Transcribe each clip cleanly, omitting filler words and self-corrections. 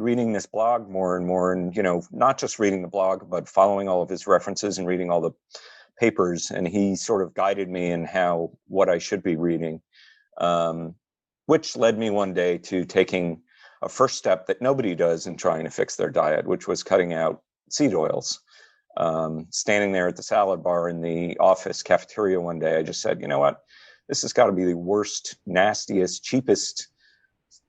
reading this blog more and more, and not just reading the blog, but following all of his references and reading all the papers. And he sort of guided me in what I should be reading, which led me one day to taking a first step that nobody does in trying to fix their diet, which was cutting out seed oils. Standing there at the salad bar in the office cafeteria one day, I just said, you know what, this has got to be the worst, nastiest, cheapest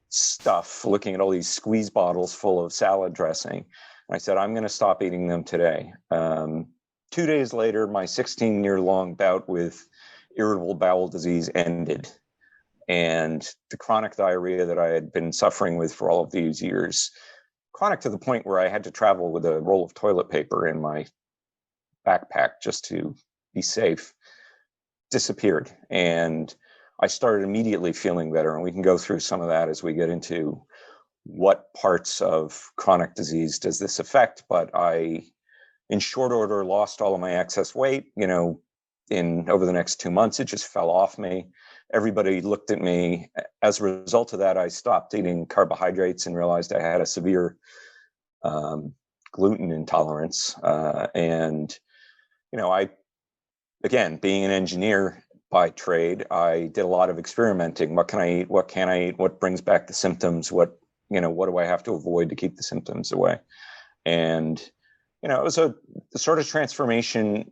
stuff, looking at all these squeeze bottles full of salad dressing. And I said, I'm going to stop eating them today. 2 days later, my 16-year-long bout with irritable bowel disease ended. And the chronic diarrhea that I had been suffering with for all of these years, chronic to the point where I had to travel with a roll of toilet paper in my backpack just to be safe, disappeared. And I started immediately feeling better. And we can go through some of that as we get into what parts of chronic disease does this affect. But I, in short order, lost all of my excess weight. Over the next 2 months, it just fell off me. Everybody looked at me. As a result of that, I stopped eating carbohydrates and realized I had a severe gluten intolerance. Again, being an engineer by trade, I did a lot of experimenting. What can I eat? What can I eat? What brings back the symptoms? What do I have to avoid to keep the symptoms away? And, it was the sort of transformation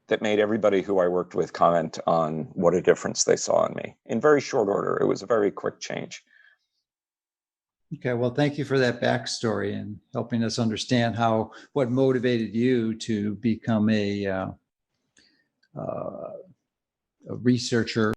that made everybody who I worked with comment on what a difference they saw in me in very short order. It was a very quick change. Okay, well, thank you for that backstory and helping us understand what motivated you to become a researcher